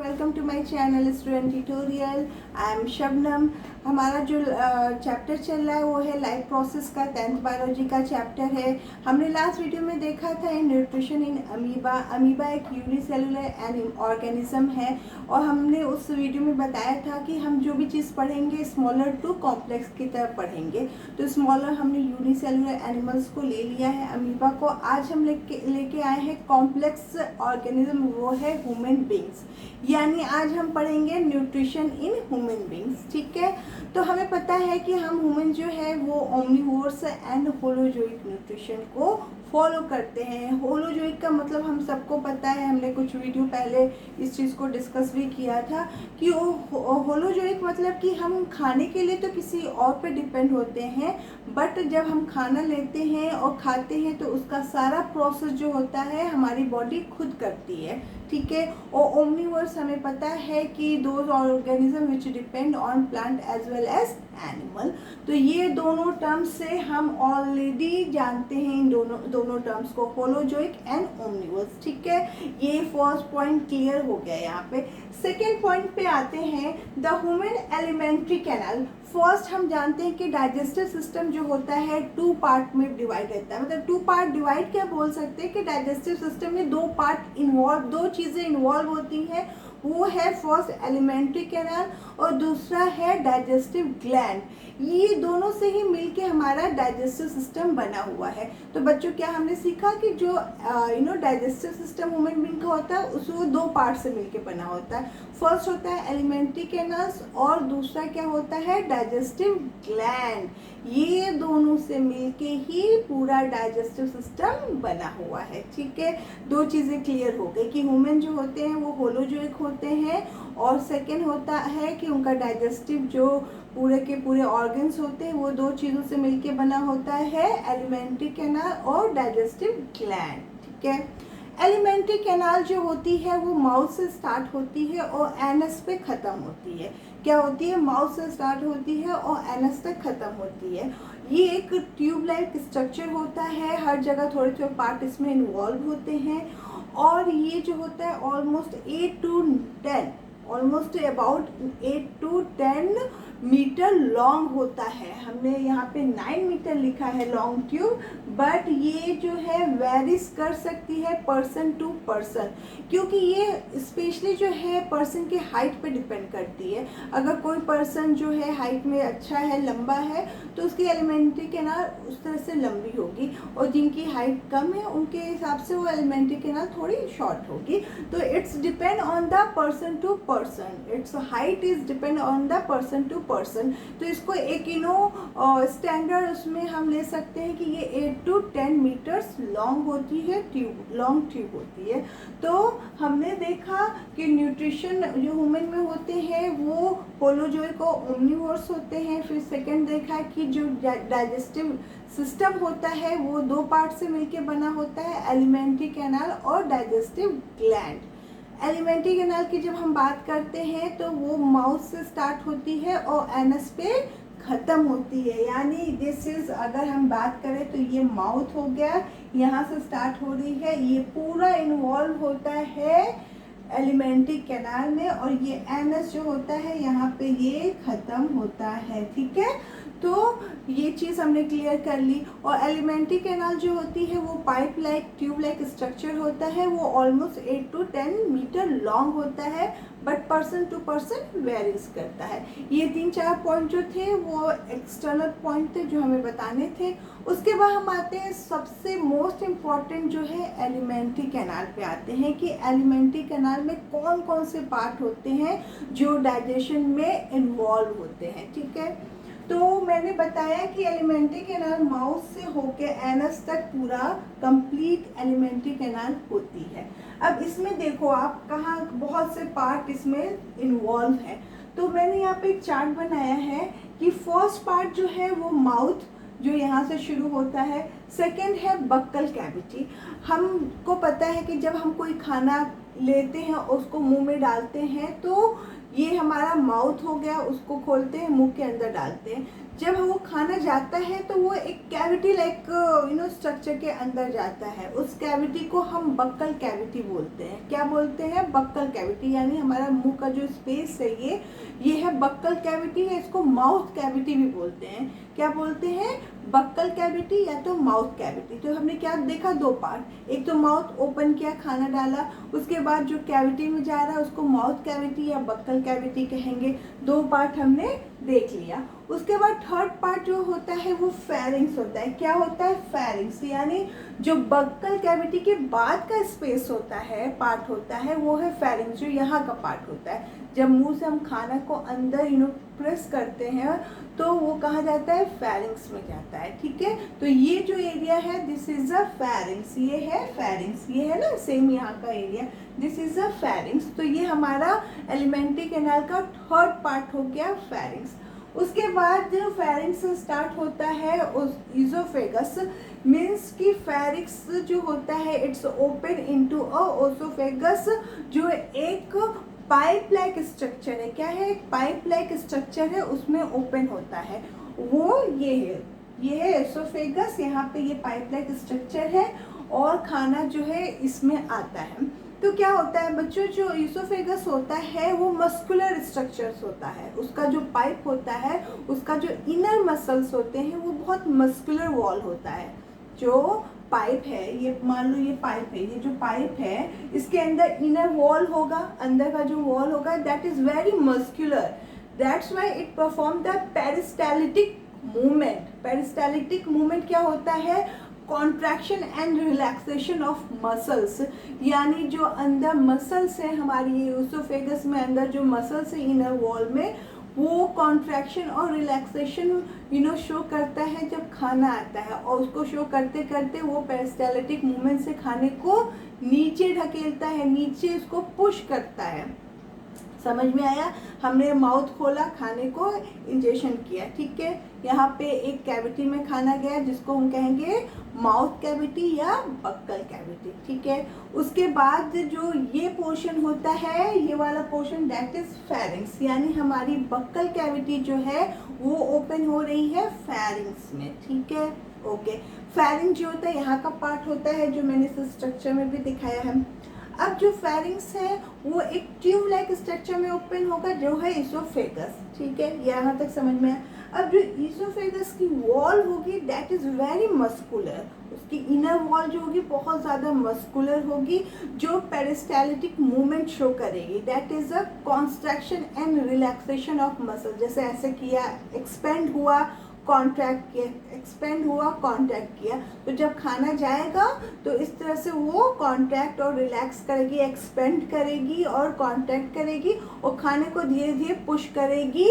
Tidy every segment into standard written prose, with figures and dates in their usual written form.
Welcome to my channel student tutorial. I am Shabnam. हमारा जो chapter चल रहा है वो है लाइफ प्रोसेस का 10th बायोलॉजी का चैप्टर है। हमने लास्ट वीडियो में देखा था न्यूट्रिशन इन अमीबा। अमीबा एक यूनिसेलुलर एन ऑर्गेनिज्म है और हमने उस वीडियो में बताया था कि हम जो भी चीज़ पढ़ेंगे स्मॉलर टू कॉम्प्लेक्स की तरफ पढ़ेंगे। तो स्मॉलर हमने यूनिसेलुलर एनिमल्स को ले लिया है, अमीबा को। आज हम लेके आए हैं कॉम्प्लेक्स ऑर्गेनिज्म, वो है ह्यूमन बींग्स। यानी आज हम पढ़ेंगे न्यूट्रिशन इन ह्यूमन बींग्स। ठीक है, तो हमें पता है कि हम ह्यूमन जो है वो ओमनिवोर्स एंड होलोजोइक न्यूट्रिशन को फॉलो करते हैं। होलोजोइक का मतलब हम सबको पता है, हमने कुछ वीडियो पहले इस चीज़ को डिस्कस भी किया था कि होलोजोइक मतलब कि हम खाने के लिए तो किसी और पे डिपेंड होते हैं, बट जब हम खाना लेते हैं और खाते हैं तो उसका सारा प्रोसेस जो होता है हमारी बॉडी खुद करती है। ठीक है, और ओमनिवर्स हमें पता है कि those organism which depend on plant as well as animal. तो ये दोनों टर्म्स से हम ऑलरेडी जानते हैं इन दोनों टर्म्स को, होलोजोइक एंड ओमनिवर्स। ठीक है, ये फर्स्ट पॉइंट क्लियर हो गया। यहाँ पे सेकेंड पॉइंट पे आते हैं, the human alimentary canal. First हम जानते हैं कि डाइजेस्टिव सिस्टम जो होता है 2 पार्ट में डिवाइड रहता है। मतलब 2 पार्ट डिवाइड क्या बोल सकते हैं कि डाइजेस्टिव सिस्टम में 2 पार्ट इन्वॉल्व, 2 चीज़ें इन्वॉल्व होती हैं। वो है फर्स्ट एलिमेंट्री कैनाल और दूसरा है डाइजेस्टिव ग्लैंड। ये दोनों से ही मिलके हमारा डाइजेस्टिव सिस्टम बना हुआ है। तो बच्चों क्या हमने सीखा कि जो डाइजेस्टिव सिस्टम ह्यूमन बीइंग का होता है उसको 2 पार्ट से मिलके बना होता है। फर्स्ट होता है एलिमेंट्री कैनाल्स और दूसरा क्या होता है डाइजेस्टिव ग्लैंड। ये दोनों से मिलके ही पूरा डाइजेस्टिव सिस्टम बना हुआ है। ठीक है, 2 चीज़ें क्लियर हो गई कि ह्यूमन जो होते हैं वो होलोजोइक होते हैं और सेकेंड होता है कि उनका डाइजेस्टिव जो पूरे के पूरे ऑर्गन्स होते हैं वो 2 चीज़ों से मिलके बना होता है, एलिमेंट्री कैनाल और डाइजेस्टिव ग्लैंड। ठीक है, एलिमेंट्री कैनाल जो होती है वो माउथ से स्टार्ट होती है और एनस पे ख़त्म होती है। क्या होती है, माउथ से स्टार्ट होती है और एनस तक ख़त्म होती है। ये एक ट्यूब लाइक स्ट्रक्चर होता है, हर जगह थोड़े थोड़े पार्ट इसमें इन्वॉल्व होते हैं और ये जो होता है almost 8 to 10 almost about 8 to 10 meter long होता है। हमने यहाँ पे 9 मीटर लिखा है लॉन्ग ट्यूब, बट ये जो है वेरीज कर सकती है पर्सन टू पर्सन, क्योंकि ये स्पेशली जो है पर्सन के हाइट पे डिपेंड करती है। अगर कोई पर्सन जो है हाइट में अच्छा है, लंबा है, तो उसकी एलिमेंट्री कैनाल उस तरह से लंबी होगी और जिनकी हाइट कम है उनके हिसाब से वो एलिमेंट्री कैनाल थोड़ी शॉर्ट होगी। तो it's depend on the person to person, its height is depend on the person to person. तो इसको एक स्टैंडर्ड उसमें हम ले सकते हैं कि ये 8 to 10 मीटर्स लॉन्ग होती है, लॉन्ग ट्यूब होती है। तो हमने देखा कि न्यूट्रिशन जो ह्यूमन में होते हैं वो होलोजोइक और ओमनिवोर्स होते हैं। फिर सेकंड देखा कि जो डाइजेस्टिव सिस्टम होता है वो 2 पार्ट से मिलके बना होता है, एलिमेंट्री कैनाल और डाइजेस्टिव ग्लैंड। एलिमेंट्री कैनाल की जब हम बात करते हैं तो वो माउथ से स्टार्ट होती है और एनस पे ख़त्म होती है। यानी दिस इज, अगर हम बात करें तो ये माउथ हो गया, यहाँ से स्टार्ट हो रही है, ये पूरा इन्वॉल्व होता है एलिमेंट्री कैनाल में और ये एनस जो होता है यहाँ पे ये ख़त्म होता है। ठीक है, तो ये चीज़ हमने क्लियर कर ली। और एलिमेंट्री कैनाल जो होती है वो pipe like tube like structure होता है, वो ऑलमोस्ट 8 to 10 मीटर लॉन्ग होता है, but person to person varies करता है। ये 3-4 पॉइंट जो थे वो एक्सटर्नल पॉइंट थे जो हमें बताने थे। उसके बाद हम आते हैं सबसे मोस्ट इम्पॉर्टेंट जो है एलिमेंट्री कैनाल पे आते हैं कि एलिमेंट्री कैनाल में कौन कौन से पार्ट होते हैं जो डाइजेशन में इन्वॉल्व होते हैं। ठीक है, तो मैंने बताया कि एलिमेंट्री कैनाल माउथ से होकर एनस तक पूरा कंप्लीट एलिमेंट्री कैनाल होती है। अब इसमें देखो आप कहाँ बहुत से पार्ट इसमें इन्वॉल्व है। तो मैंने यहाँ पे एक चार्ट बनाया है कि फर्स्ट पार्ट जो है वो माउथ जो यहाँ से शुरू होता है, सेकंड है बक्कल कैविटी। हमको पता है कि जब हम कोई खाना लेते हैं उसको मुंह में डालते हैं तो ये हमारा माउथ हो गया, उसको खोलते हैं मुंह के अंदर डालते हैं। जब वो खाना जाता है तो वो एक कैविटी लाइक स्ट्रक्चर के अंदर जाता है। उस कैविटी को हम बक्कल कैविटी बोलते हैं। क्या बोलते हैं? बक्कल कैविटी, यानी हमारा मुंह का जो स्पेस है ये है बक्कल कैविटी, है इसको माउथ कैविटी भी बोलते हैं। क्या बोलते हैं? बक्कल कैविटी या तो माउथ कैविटी। तो हमने क्या देखा? दो पार्ट, एक तो माउथ ओपन किया, खाना डाला, उसके बाद जो कैविटी में जा रहा है उसको माउथ कैविटी या बक्कल कैविटी कहेंगे। दो पार्ट हमने देख लिया। उसके बाद थर्ड पार्ट जो होता है वो फेरिंग्स होता है। क्या होता है? फेरिंग्स, यानी जो बक्कल कैविटी के बाद का स्पेस होता है, पार्ट होता है, वो है फेरिंग्स, जो यहाँ का पार्ट होता है। जब मुंह से हम खाना को अंदर प्रेस करते हैं तो वो कहाँ जाता है? फेरिंग्स में जाता है। ठीक है, तो ये जो एरिया है दिस इज अ फेरिंग्स, ये है फेरिंग्स, ये है ना सेम यहाँ का area, this is a pharynx. तो ये हमारा एलिमेंट्री कैनाल का थर्ड पार्ट हो गया फेरिंग्स। उसके बाद जो फेरिंग्स स्टार्ट होता है उस ईसोफेगस, मीन्स कि फेरिंग्स जो होता है it's open into a oesophagus, जो एक पाइप लाइक स्ट्रक्चर है। क्या है? एक पाइप लाइक स्ट्रक्चर है, उसमें ओपन होता है। वो ये है एसोफेगस, यहाँ पे ये पाइप लाइक स्ट्रक्चर है और खाना जो है इसमें आता है। तो क्या होता है बच्चों, जो ईसोफेगस होता है वो मस्कुलर स्ट्रक्चर्स होता है। उसका जो पाइप होता है, उसका जो इनर मसल्स होते हैं वो बहुत मस्कुलर वॉल होता है। जो पाइप है, ये मान लो ये पाइप है, ये जो पाइप है इसके अंदर इनर वॉल होगा, अंदर का जो वॉल होगा that is very muscular, that's why it perform the peristaltic movement. Peristaltic movement क्या होता है? Contraction and relaxation of muscles, यानी जो अंदर मसल्स है हमारी ईसोफेगस में, अंदर जो मसल्स है इनर वॉल में, वो कॉन्ट्रैक्शन और रिलैक्सेशन शो करता है जब खाना आता है, और उसको शो करते करते वो पेरिस्टाल्टिक मूवमेंट से खाने को नीचे ढकेलता है, नीचे उसको पुश करता है। समझ में आया? हमने माउथ खोला, खाने को इंजेक्शन किया, ठीक है। यहाँ पे एक कैविटी में खाना गया जिसको हम कहेंगे माउथ कैविटी या बक्कल कैविटी, ठीक है। उसके बाद जो ये पोर्शन होता है, ये वाला पोर्शन दैट इज फेरिंग्स, यानी हमारी बक्कल कैविटी जो है वो ओपन हो रही है फेरिंग्स में, ठीक है। ओके, फेरिंग जो होता है यहाँ का पार्ट होता है जो मैंने इस स्ट्रक्चर में भी दिखाया है। अब जो फेरिंग्स है वो एक ट्यूब लाइक स्ट्रक्चर में ओपन होगा जो है ईसोफेगस, ठीक है, यहाँ तक समझ में आया। अब जो ईसोफेगस की वॉल होगी दैट इज वेरी मस्कुलर, उसकी इनर वॉल जो होगी बहुत ज़्यादा मस्कुलर होगी, जो पेरिस्टाल्टिक मूवमेंट शो करेगी, that is a contraction and relaxation of muscle. जैसे ऐसे किया, एक्सपेंड हुआ, कॉन्ट्रैक्ट किया, एक्सपेंड हुआ, कॉन्ट्रैक्ट किया, तो जब खाना जाएगा तो इस तरह से वो कॉन्ट्रैक्ट और रिलैक्स करेगी, एक्सपेंड करेगी और कॉन्ट्रैक्ट करेगी और खाने को धीरे धीरे पुश करेगी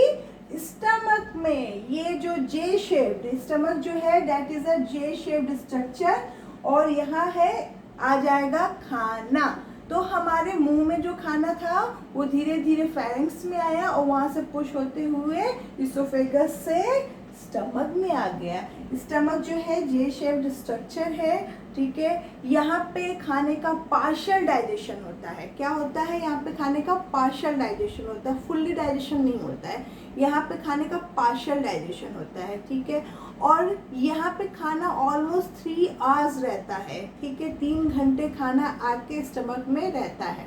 स्टमक में। ये जो जे शेप्ड स्टमक जो है that is a J shaped structure, और यहाँ है आ जाएगा खाना। तो हमारे मुंह में जो खाना था वो धीरे धीरे फेरिंग्स में आया और वहाँ से पुश होते हुए ईसोफेगस से स्टमक में आ गया। स्टमक जो है जे शेप्ड स्ट्रक्चर है, ठीक है। यहाँ पे खाने का पार्शियल डाइजेशन होता है। क्या होता है? यहाँ पे खाने का पार्शियल डाइजेशन होता है, फुल्ली डाइजेशन नहीं होता है। यहाँ पे खाने का पार्शियल डाइजेशन होता है, ठीक है। और यहाँ पे खाना ऑलमोस्ट 3 आवर्स रहता है, ठीक है, 3 घंटे खाना आपके स्टमक में रहता है।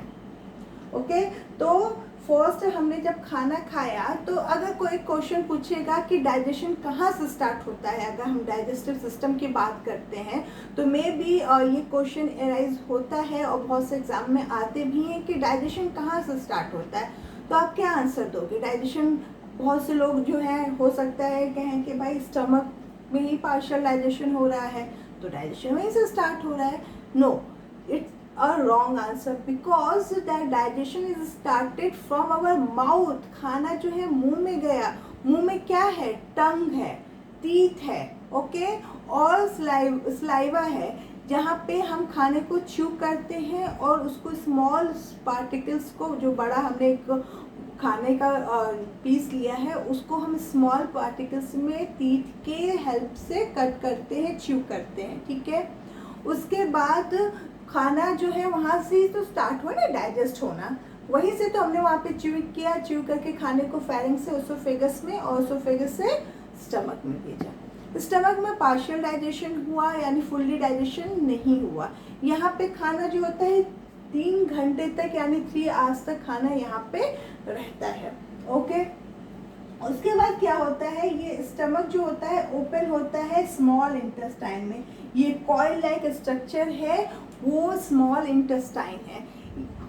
ओके, तो फर्स्ट हमने जब खाना खाया तो अगर कोई क्वेश्चन पूछेगा कि डाइजेशन कहाँ से स्टार्ट होता है, अगर हम डाइजेस्टिव सिस्टम की बात करते हैं तो मे बी ये क्वेश्चन एराइज होता है और बहुत से एग्जाम में आते भी हैं कि डाइजेशन कहाँ से स्टार्ट होता है। तो आप क्या आंसर दोगे? डाइजेशन, बहुत से लोग जो है हो सकता है कहें कि भाई स्टमक में ही पार्शियल डाइजेशन हो रहा है तो डाइजेशन वहीं से स्टार्ट हो रहा है। No, it's a wrong answer because that digestion is started from our mouth। खाना जो है मुंह में गया, मुंह में क्या है? टंग है, टीथ है, ओके, और स्लाइवा है, जहाँ पे हम खाने को च्यू करते हैं और उसको स्मॉल पार्टिकल्स को, जो बड़ा हमने एक खाने का पीस लिया है उसको हम स्मॉल पार्टिकल्स में टीथ के हेल्प से कट करते हैं, च्यू करते हैं, ठीक है। उसके बाद खाना जो है वहाँ से ही तो स्टार्ट हुआ ना डाइजेस्ट होना, वहीं से तो हमने वहाँ पे च्यू किया, च्यू करके खाने को फेरिंग से ओसोफेगस में और ओसोफेगस से स्टमक में भेजा। स्टमक में पार्शियल डाइजेशन हुआ यानी फुल्ली डाइजेशन नहीं हुआ। यहाँ पे खाना जो होता है 3 घंटे तक यानी 3 आवर्स तक खाना यहाँ पे रहता है। ओके, उसके बाद क्या होता है, ये स्टमक जो होता है ओपन होता है स्मॉल इंटेस्टाइन में। ये कॉइल लाइक स्ट्रक्चर है वो स्मॉल इंटेस्टाइन है,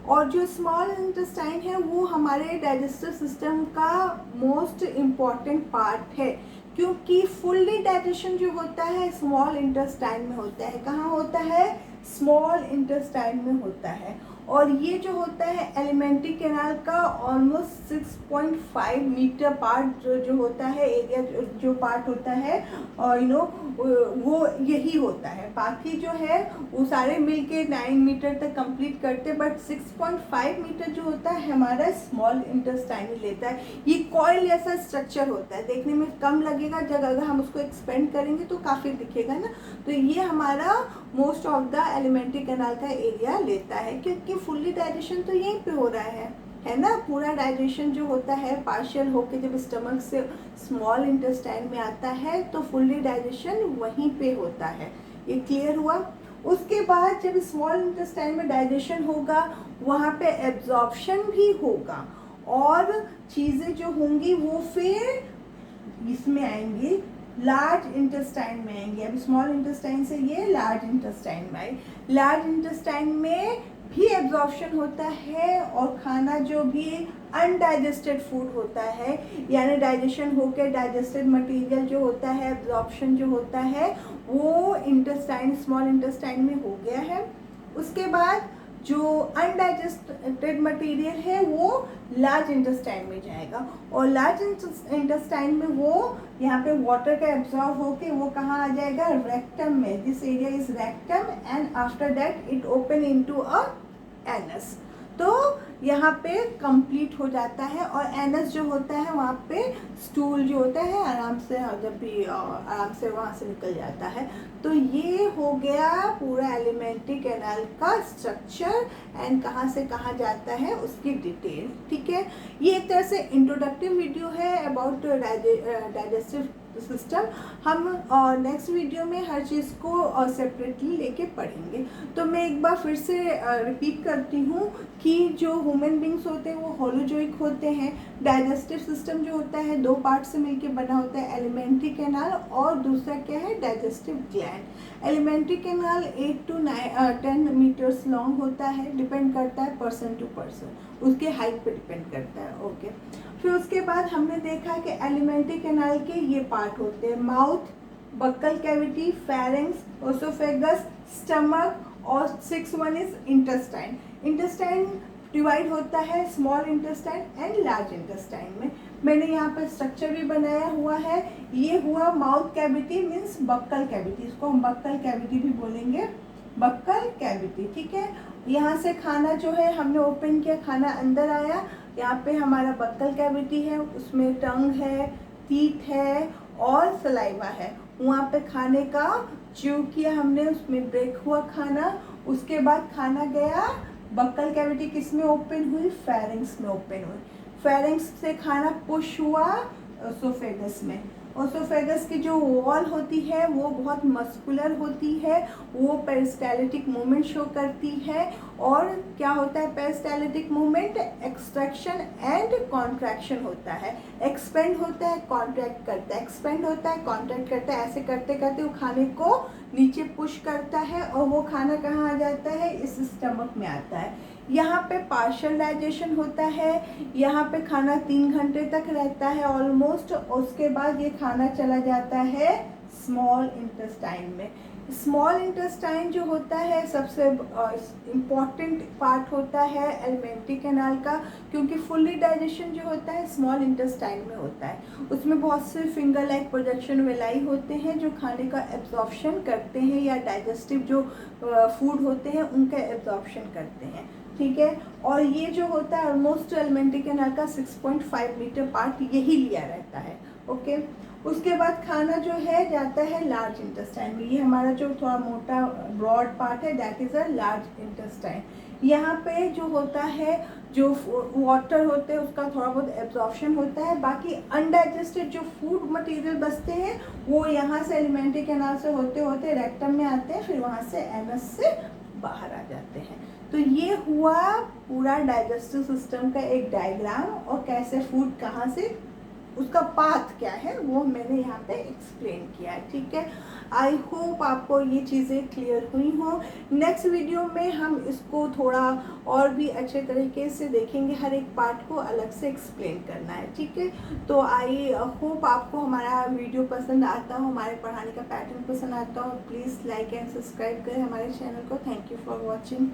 और जो स्मॉल इंटेस्टाइन है वो हमारे डाइजेस्टिव सिस्टम का मोस्ट इम्पॉर्टेंट पार्ट है, क्योंकि फुल्ली डाइजेशन जो होता है स्मॉल इंटेस्टाइन में होता है। कहाँ होता है? स्मॉल इंटेस्टाइन में होता है। और ये जो होता है एलिमेंट्री कैनाल का ऑलमोस्ट 6.5 मीटर पार्ट जो होता है, एरिया जो पार्ट होता है वो यही होता है। बाकी जो है वो सारे मिलके 9 मीटर तक कंप्लीट करते, बट 6.5 मीटर जो होता है हमारा स्मॉल इंटेस्टाइन लेता है। ये कॉइल जैसा स्ट्रक्चर होता है, देखने में कम लगेगा, जब अगर हम उसको एक्सपेंड करेंगे तो काफ़ी दिखेगा ना। तो ये हमारा most of the alimentary canal का एरिया लेता है, क्योंकि फुल्ली डाइजेशन तो यहीं पे हो रहा है ना। पूरा डाइजेशन जो होता है पार्शियल होके जब स्टमक से स्मॉल इंटेस्टाइन में आता है तो फुल्ली डाइजेशन वहीं पे होता है। ये क्लियर हुआ? उसके बाद जब स्मॉल इंटेस्टाइन में डाइजेशन होगा वहाँ पे एब्जॉर्प्शन भी होगा, और चीज़ें जो होंगी वो फिर इसमें आएंगी, लार्ज इंटेस्टाइन में आएंगे। अब स्मॉल इंटेस्टाइन से ये लार्ज इंटेस्टाइन में आए। लार्ज इंटेस्टाइन में भी एब्जॉर्प्शन होता है, और खाना जो भी अनडाइजेस्टेड फूड होता है यानी डाइजेशन होकर डाइजेस्टेड मटेरियल जो होता है, एब्जॉर्प्शन जो होता है वो इंटेस्टाइन स्मॉल इंटेस्टाइन में हो गया है। उसके बाद जो अनडाइजेस्टेड मटेरियल है वो लार्ज इंटेस्टाइन में जाएगा, और लार्ज इंटेस्टाइन में वो यहाँ पे वाटर का एब्जॉर्ब होके वो कहाँ आ जाएगा? रेक्टम में। This area is rectum and after that it open into a anus. तो यहाँ पे कंप्लीट हो जाता है, और एनस जो होता है वहाँ पे स्टूल जो होता है आराम से, जब भी आराम से वहाँ से निकल जाता है। तो ये हो गया पूरा एलिमेंट्री कैनाल का स्ट्रक्चर एंड कहाँ से कहाँ जाता है उसकी डिटेल। ठीक है, ये एक तरह से इंट्रोडक्टिव वीडियो है अबाउट डाइजेस्टिव सिस्टम। हम नेक्स्ट वीडियो में हर चीज़ को सेपरेटली लेके पढ़ेंगे। तो मैं एक बार फिर से रिपीट करती हूँ कि जो ह्यूमन बींग्स होते हैं वो होलोजोइक होते हैं। डाइजेस्टिव सिस्टम जो होता है 2 पार्ट से मिलके बना होता है, एलिमेंट्री कैनाल और दूसरा क्या है? Digestive gland. Alimentary canal 8 to 10 meters long होता है, डिपेंड करता है पर्सन टू पर्सन, उसके हाइट पे डिपेंड करता है। ओके, फिर उसके बाद हमने देखा कि एलिमेंट्री कैनाल के ये पार्ट होते हैं, mouth, buccal cavity, pharynx, oesophagus, stomach, और 6th is intestine. Intestine divide होता है small intestine and large intestine में। मैंने यहाँ पर स्ट्रक्चर भी बनाया हुआ है। ये हुआ mouth cavity means buccal cavity, इसको हम बक्कल कैविटी भी बोलेंगे, बक्कल कैविटी। ठीक है, यहाँ से खाना जो है हमने ओपन किया, खाना अंदर आया, यहाँ पे हमारा बक्कल कैविटी है, उसमें टंग है, टीथ है और सलाइवा है। वहाँ पे खाने का च्यू किया हमने, उसमें ब्रेक हुआ खाना। उसके बाद खाना गया, बक्कल कैविटी किस में ओपन हुई? फेरिंग्स में ओपन हुई। फेरिंग्स से खाना पुश हुआ ओसोफेगस में। ओसोफेगस की जो वॉल होती है वो बहुत मस्कुलर होती है, वो पेरिस्टाल्टिक मूवमेंट शो करती है। और क्या होता है peristaltic movement? Extraction and contraction होता है। एक्सपेंड होता है, कॉन्ट्रैक्ट करता है, एक्सपेंड होता है, कॉन्ट्रैक्ट करता है। ऐसे करते करते वो खाने को नीचे पुश करता है, और वो खाना कहाँ आ जाता है? इस स्टमक में आता है। यहाँ पे पार्शियल डाइजेशन होता है, यहाँ पे खाना 3 घंटे तक रहता है ऑलमोस्ट। उसके बाद ये खाना चला जाता है स्मॉल इंटेस्टाइन में। स्मॉल इंटेस्टाइन जो होता है सबसे इम्पॉर्टेंट पार्ट होता है एलिमेंट्री कैनाल का, क्योंकि फुल्ली डाइजेशन जो होता है स्मॉल इंटेस्टाइन में होता है। उसमें बहुत से फिंगर लाइक प्रोजेक्शन वेलाई होते हैं जो खाने का एब्जॉर्प्शन करते हैं, या डाइजेस्टिव जो फूड होते हैं उनका एब्जॉर्प्शन करते हैं। ठीक है, और ये जो होता है ऑलमोस्ट एलिमेंट्री कैनाल का 6.5 मीटर पार्ट यही लिया रहता है। ओके, उसके बाद खाना जो है जाता है लार्ज इंटेस्टाइन में। ये हमारा जो थोड़ा मोटा ब्रॉड पार्ट है that is a large intestine. यहाँ पे जो होता है, जो वाटर होते हैं उसका थोड़ा बहुत एब्जॉर्प्शन होता है, बाकी अनडाइजेस्टेड जो फूड मटेरियल बचते हैं वो यहाँ से एलिमेंट्री कैनाल से होते होते रेक्टम में आते हैं, फिर वहाँ से एनस से बाहर आ जाते हैं। तो ये हुआ पूरा डाइजेस्टिव सिस्टम का एक डायग्राम, और कैसे फूड कहाँ से, उसका पाथ क्या है वो मैंने यहाँ पे एक्सप्लेन किया है। ठीक है, आई होप आपको ये चीज़ें क्लियर हुई हों। नेक्स्ट वीडियो में हम इसको थोड़ा और भी अच्छे तरीके से देखेंगे, हर एक पार्ट को अलग से एक्सप्लेन करना है। ठीक है, तो आई होप आपको हमारा वीडियो पसंद आता हो, हमारे पढ़ाने का पैटर्न पसंद आता हो। प्लीज़ लाइक एंड सब्सक्राइब करें हमारे चैनल को। Thank you for watching.